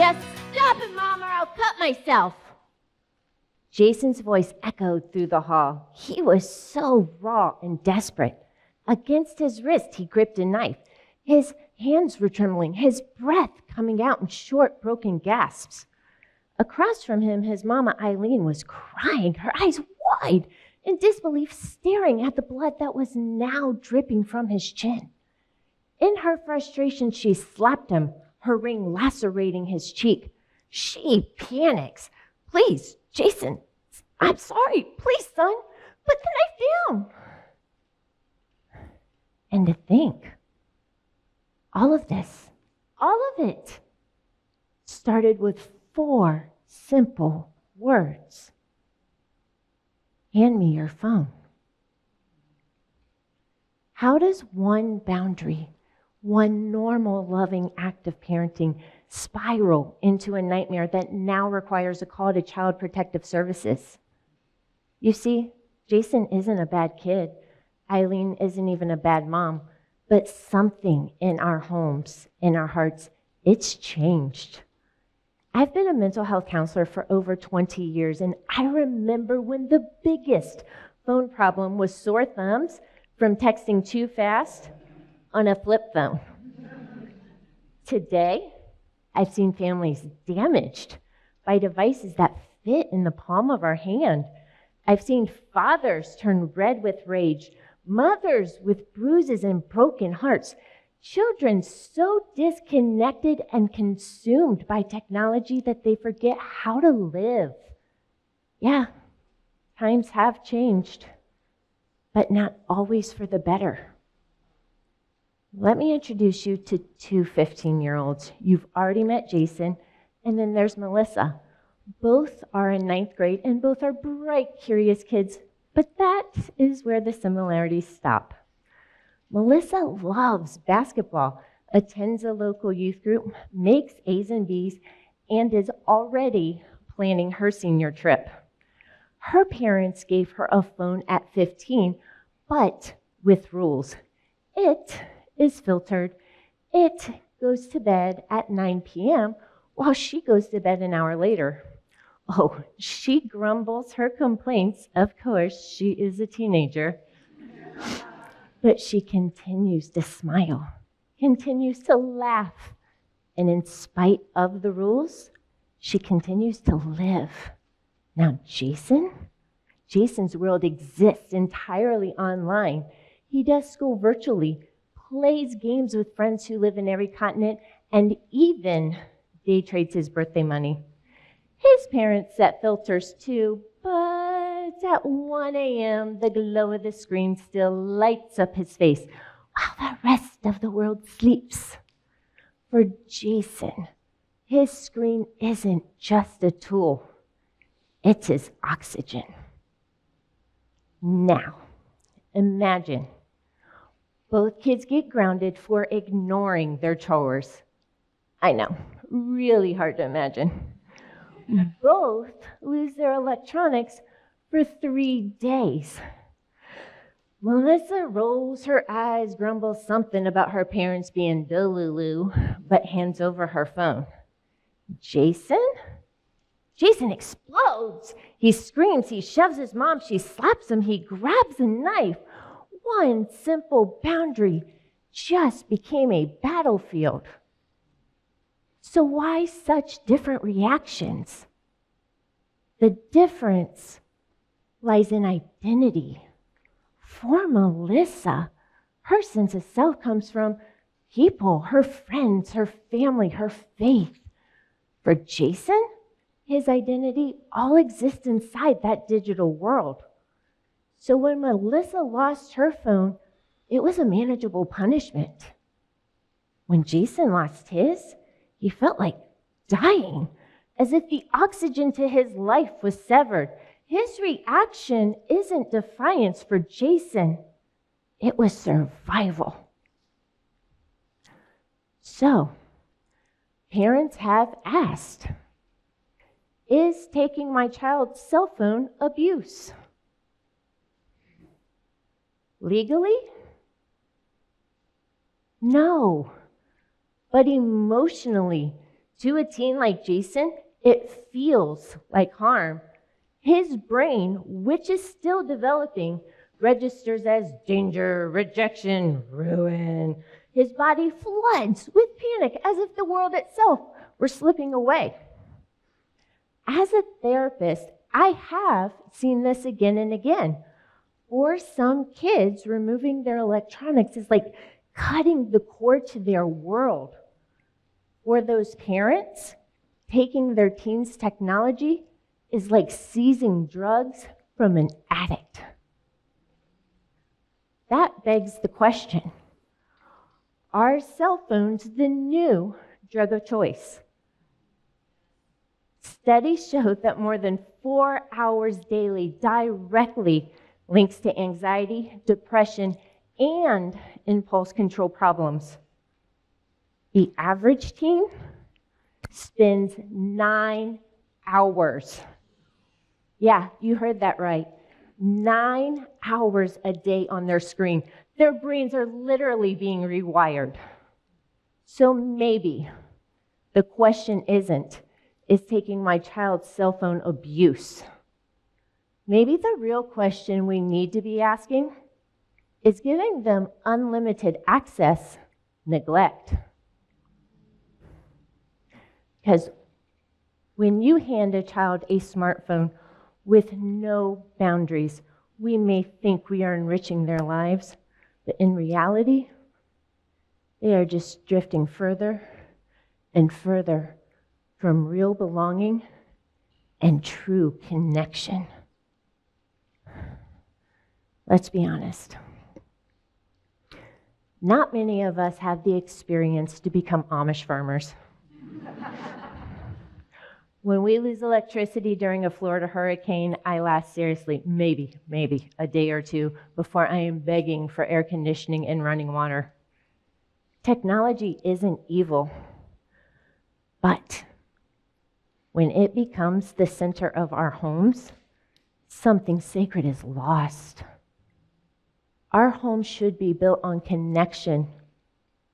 Just stop it, Mom, or I'll cut myself. Jason's voice echoed through the hall. He was so raw and desperate. Against his wrist, he gripped a knife. His hands were trembling, his breath coming out in short, broken gasps. Across from him, his mama, Eileen, was crying, her eyes wide, in disbelief, staring at the blood that was now dripping from his chin. In her frustration, she slapped him, her ring lacerating his cheek. She panics. Please, Jason, I'm sorry. Please, son, put the knife down. And to think, all of this, all of it, started with 4 simple words. Hand me your phone. How does one boundary, one normal, loving act of parenting spiral into a nightmare that now requires a call to Child Protective Services? You see, Jason isn't a bad kid. Eileen isn't even a bad mom. But something in our homes, in our hearts, it's changed. I've been a mental health counselor for over 20 years, and I remember when the biggest phone problem was sore thumbs from texting too fast on a flip phone. Today, I've seen families damaged by devices that fit in the palm of our hand. I've seen fathers turn red with rage, mothers with bruises and broken hearts, children so disconnected and consumed by technology that they forget how to live. Yeah, times have changed, but not always for the better. Let me introduce you to 2 15-year-olds. You've already met Jason, and then there's Melissa. Both are in 9th grade, and both are bright, curious kids, but that is where the similarities stop. Melissa loves basketball, attends a local youth group, makes A's and B's, and is already planning her senior trip. Her parents gave her a phone at 15, but with rules. It is filtered. It goes to bed at 9 p.m. while she goes to bed an hour later. Oh, she grumbles her complaints. Of course, she is a teenager. But she continues to smile, continues to laugh. And in spite of the rules, she continues to live. Now, Jason's world exists entirely online. He does school virtually, plays games with friends who live in every continent, and even day trades his birthday money. His parents set filters too, but at 1 a.m., the glow of the screen still lights up his face while the rest of the world sleeps. For Jason, his screen isn't just a tool. It's his oxygen. Now, imagine both kids get grounded for ignoring their chores. I know, really hard to imagine. Both lose their electronics for 3 days. Melissa rolls her eyes, grumbles something about her parents being delulu, but hands over her phone. Jason explodes. He screams, he shoves his mom, she slaps him, he grabs a knife. One simple boundary just became a battlefield. So why such different reactions? The difference lies in identity. For Melissa, her sense of self comes from people, her friends, her family, her faith. For Jason, his identity all exists inside that digital world. So when Melissa lost her phone, it was a manageable punishment. When Jason lost his, he felt like dying, as if the oxygen to his life was severed. His reaction isn't defiance for Jason. It was survival. So, parents have asked, is taking my child's cell phone abuse? Legally? No. But emotionally, To a teen like Jason, it feels like harm. His brain, which is still developing, registers as danger, rejection, ruin. His body floods with panic as if the world itself were slipping away. As a therapist, I have seen this again and again. For some kids, removing their electronics is like cutting the cord to their world. For those parents, taking their teens' technology is like seizing drugs from an addict. That begs the question, are cell phones the new drug of choice? Studies show that more than 4 hours daily directly links to anxiety, depression, and impulse control problems. The average teen spends 9 hours. Yeah, you heard that right. 9 hours a day on their screen. Their brains are literally being rewired. So maybe the question isn't, is taking my child's cell phone abuse? Maybe the real question we need to be asking is giving them unlimited access neglect? Because when you hand a child a smartphone with no boundaries, we may think we are enriching their lives, but in reality, they are just drifting further and further from real belonging and true connection. Let's be honest. Not many of us have the experience to become Amish farmers. When we lose electricity during a Florida hurricane, I last seriously maybe a day or two before I am begging for air conditioning and running water. Technology isn't evil, but when it becomes the center of our homes, something sacred is lost. Our home should be built on connection,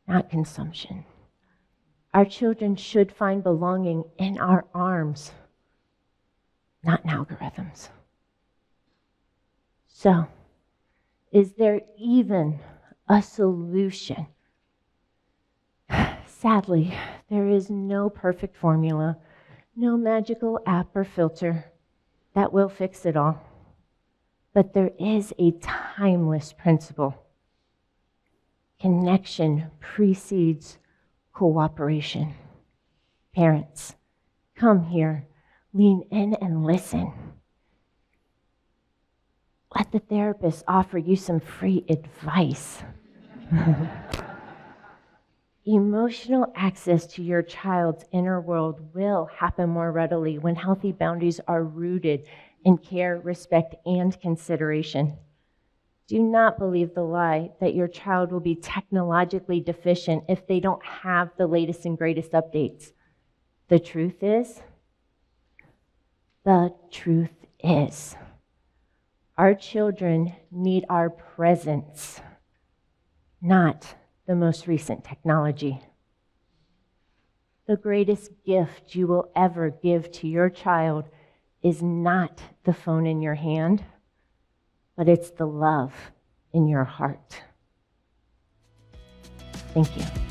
not consumption. Our children should find belonging in our arms, not in algorithms. So, is there even a solution? Sadly, there is no perfect formula, no magical app or filter that will fix it all. But there is a timeless principle. Connection precedes cooperation. Parents, come here, lean in and listen. Let the therapist offer you some free advice. Emotional access to your child's inner world will happen more readily when healthy boundaries are rooted in care, respect, and consideration. Do not believe the lie that your child will be technologically deficient if they don't have the latest and greatest updates. The truth is, our children need our presence, not the most recent technology. The greatest gift you will ever give to your child is not the phone in your hand, but it's the love in your heart. Thank you.